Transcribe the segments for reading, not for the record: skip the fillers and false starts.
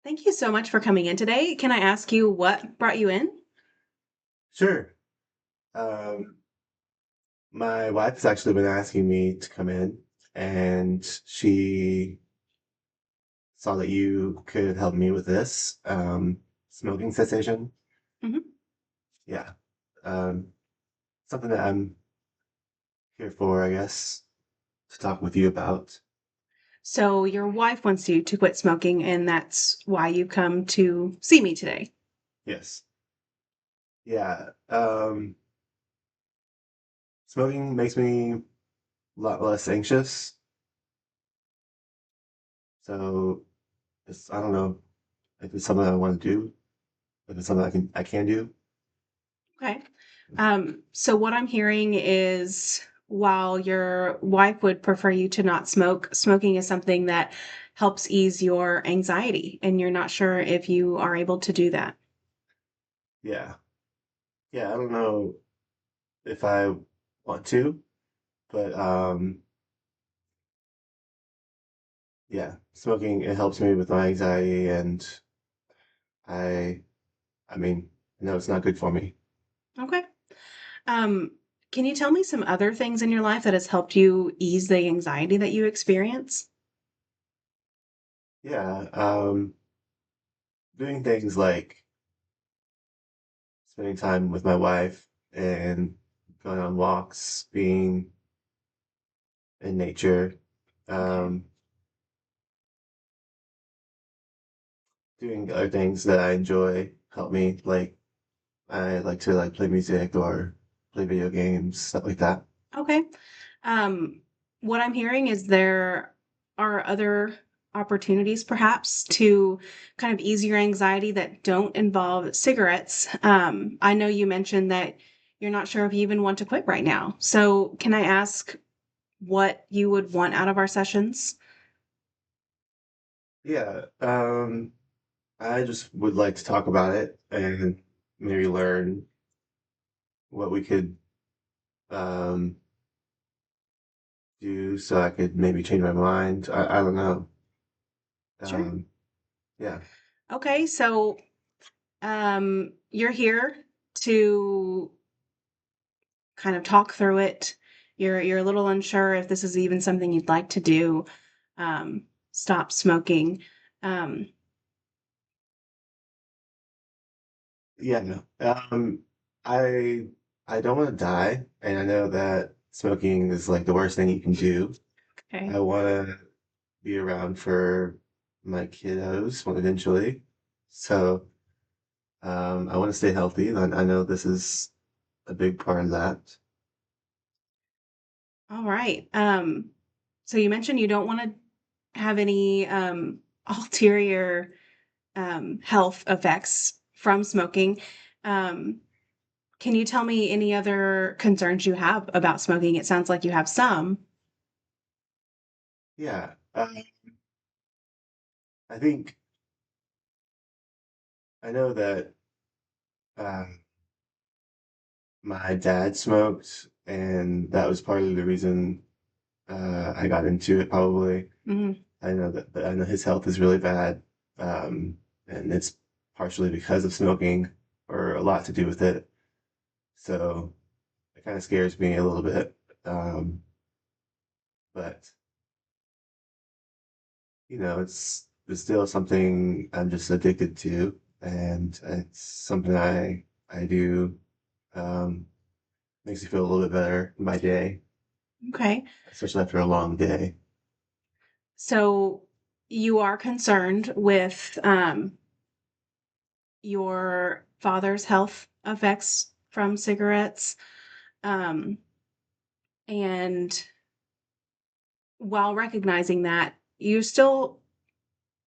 Thank you so much for coming in today. Can I ask you what brought you in? Sure. Um, my wife has actually been asking me to come in, and she saw that you could help me with this smoking cessation. Mhm. Yeah. Um, Something that I'm here for, I guess, to talk with you about. So, your wife wants you to quit smoking, and that's why you come to see me today. Yes. Yeah. Smoking makes me a lot less anxious. So I don't know if it's something I want to do, if it's something I can do. Okay. So, what I'm hearing is while your wife would prefer you to not smoke, smoking is something that helps ease your anxiety, and you're not sure if you are able to do that. Yeah. Yeah, I don't know if I want to, but yeah, smoking it helps me with my anxiety, and I I mean, I know it's not good for me. Okay. Um, can you tell me some other things in your life that has helped you ease the anxiety that you experience? Yeah, doing things like spending time with my wife and going on walks, being in nature, Okay. um, doing other things that I enjoy help me. Like I like to play music or play video games, stuff like that. Okay. Um, what I'm hearing is there are other opportunities perhaps to kind of ease your anxiety that don't involve cigarettes. I know you mentioned that you're not sure if you even want to quit right now. So, can I ask what you would want out of our sessions? Yeah, I just would like to talk about it and maybe learn what we could um, do so I could maybe change my mind. I don't know. Sure. Um, yeah, Okay, so you're here to kind of talk through it. You're a little unsure if this is even something you'd like to do. Stop smoking. Um, yeah. No. I I don't want to die, and I know that smoking is like the worst thing you can do. okay. I want to be around for my kiddos eventually, so I want to stay healthy. And I know this is a big part of that. All right. So you mentioned you don't want to have any ulterior health effects from smoking. Um, can you tell me any other concerns you have about smoking? It sounds like you have some. Yeah, I think I know that. Um, My dad smoked, and that was part of the reason I got into it, probably. Mhm. I know his health is really bad, and it's partially because of smoking, or a lot to do with it. So it kind of scares me a little bit. But it's still something I'm just addicted to, and it's something I do. Um, Makes me feel a little bit better in my day, Okay. especially after a long day. So you are concerned with your father's health effects from cigarettes. Um, and while recognizing that, you still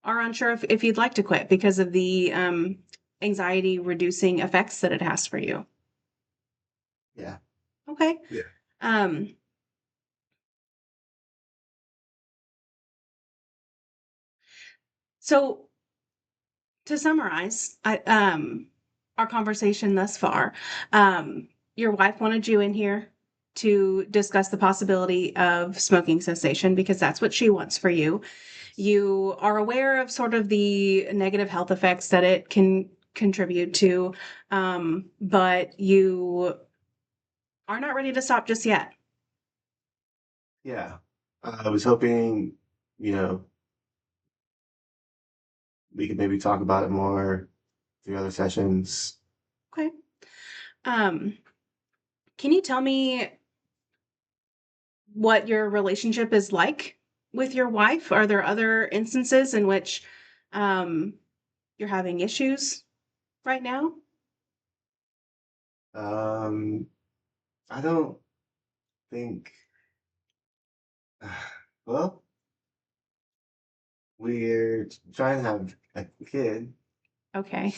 are unsure if you'd like to quit because of the anxiety reducing effects that it has for you. Yeah. Okay. Yeah. Um, so to summarize, our conversation thus far, your wife wanted you in here to discuss the possibility of smoking cessation because that's what she wants for you. You are aware of sort of the negative health effects that it can contribute to, but you are not ready to stop just yet. Yeah. I was hoping, you know, we could maybe talk about it more through other sessions. Okay. Um, can you tell me what your relationship is like with your wife? Are there other instances in which um, you're having issues right now? Um, I don't think, well, we're trying to have a kid, Okay.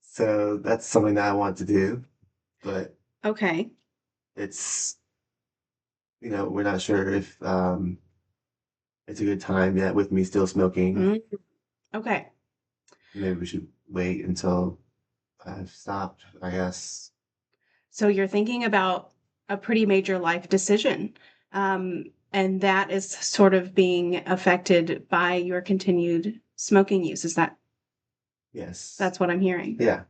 so that's something that I want to do, but Okay. it's, we're not sure if it's a good time yet with me still smoking. Mm, okay. Maybe we should wait until I've stopped, I guess. So you're thinking about a pretty major life decision. And that is sort of being affected by your continued smoking use. Is Yes. that's what I'm hearing? Yeah.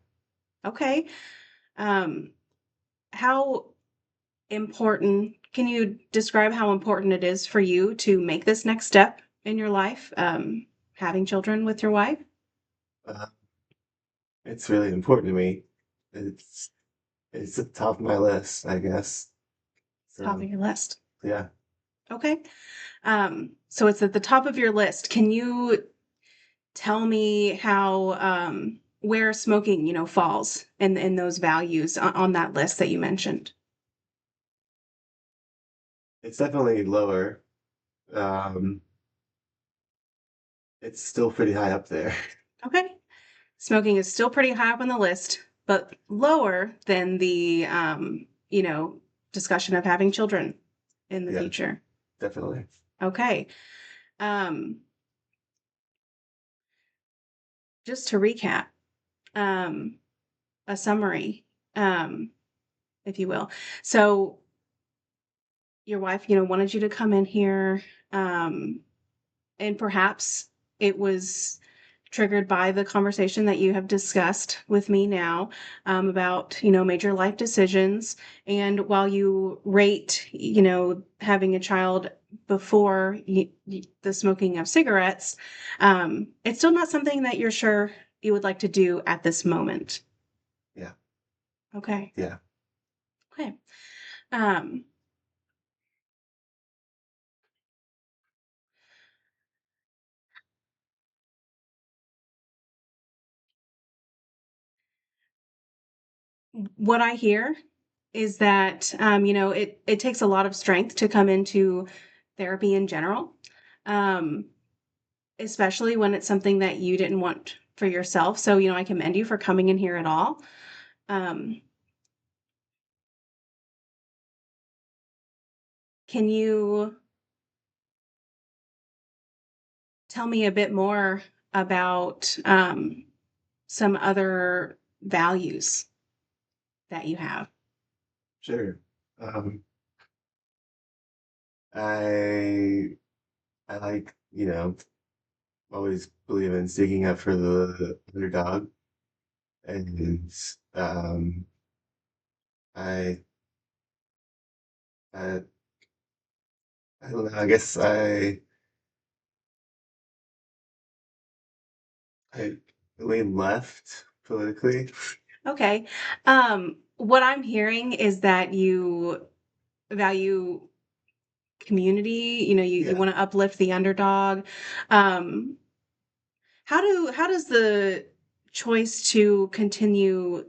Okay. Um, how important can you describe how important it is for you to make this next step in your life, having children with your wife? Uh, it's really important to me. It's it's at the top of my list, I guess. Top So of your list. yeah. Okay. So it's at the top of your list. Can you tell me how where smoking, falls in those values on that list that you mentioned? It's definitely lower. Um, it's still pretty high up there. Okay. Smoking is still pretty high up on the list, but lower than the discussion of having children in the Yeah, future. definitely. Okay. Um, just to recap, um, a summary, um, if you will. So your wife, wanted you to come in here, um, and perhaps it was triggered by the conversation that you have discussed with me now, about major life decisions. And while you rate having a child before the smoking of cigarettes, it's still not something that you're sure you would like to do at this moment. Yeah. Okay. Yeah. Okay. um, what I hear is that, it takes a lot of strength to come into therapy in general, um, especially when it's something that you didn't want for yourself. So, I commend you for coming in here at all. Um, can you tell me a bit more about some other values that you have? Sure. Um, I I like, always believe in sticking up for the underdog. And I I I don't know, I guess I lean left politically. Okay. What I'm hearing is that you value community, you Yeah, want to uplift the underdog. Um, how does the choice to continue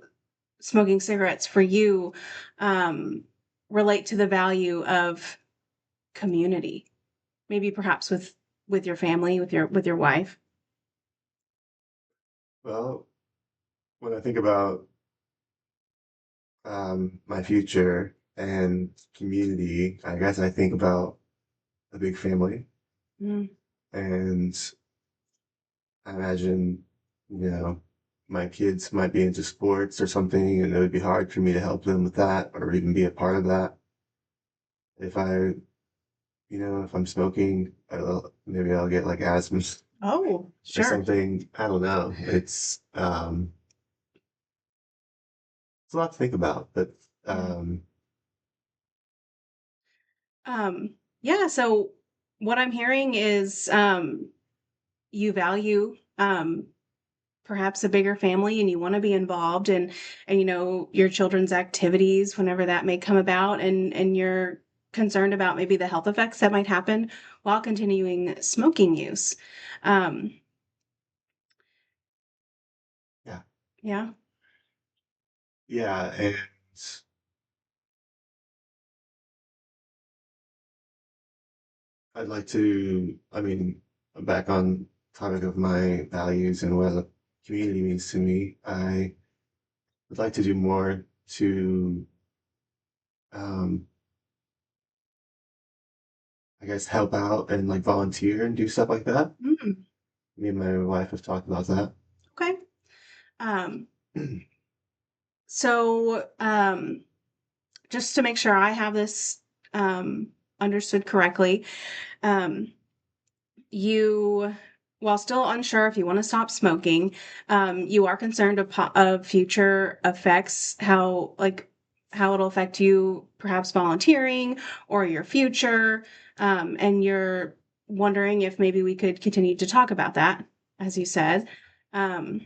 smoking cigarettes for you um, relate to the value of community? Maybe perhaps with your family, with your wife. well, when I think about my future and community, I guess I think about a big family, Mm, and I imagine, you know, my kids might be into sports or something, and it would be hard for me to help them with that or even be a part of that if I if I'm smoking, maybe I'll get like asthma Oh, or sure. something. I don't know. It's a lot to think about, but Yeah. um, Yeah, so what I'm hearing is you value perhaps a bigger family and you want to be involved and your children's activities whenever that may come about and you're concerned about maybe the health effects that might happen while continuing smoking use. Um, yeah, yeah. yeah, and I'd like to. I mean, back on topic of my values and what a community means to me. I would like to do more to, um, I guess, help out and like volunteer and do stuff like that. Mm, Me and my wife have talked about that. okay. Um, so just to make sure I have this understood correctly, um, you, while still unsure if you want to stop smoking, you are concerned of future effects, how it'll affect you, perhaps volunteering or your future, and you're wondering if maybe we could continue to talk about that, as you said. Um,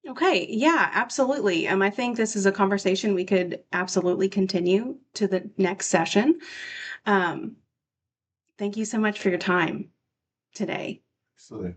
okay, yeah, absolutely. I think this is a conversation we could absolutely continue to the next session. Um, thank you so much for your time today. Absolutely.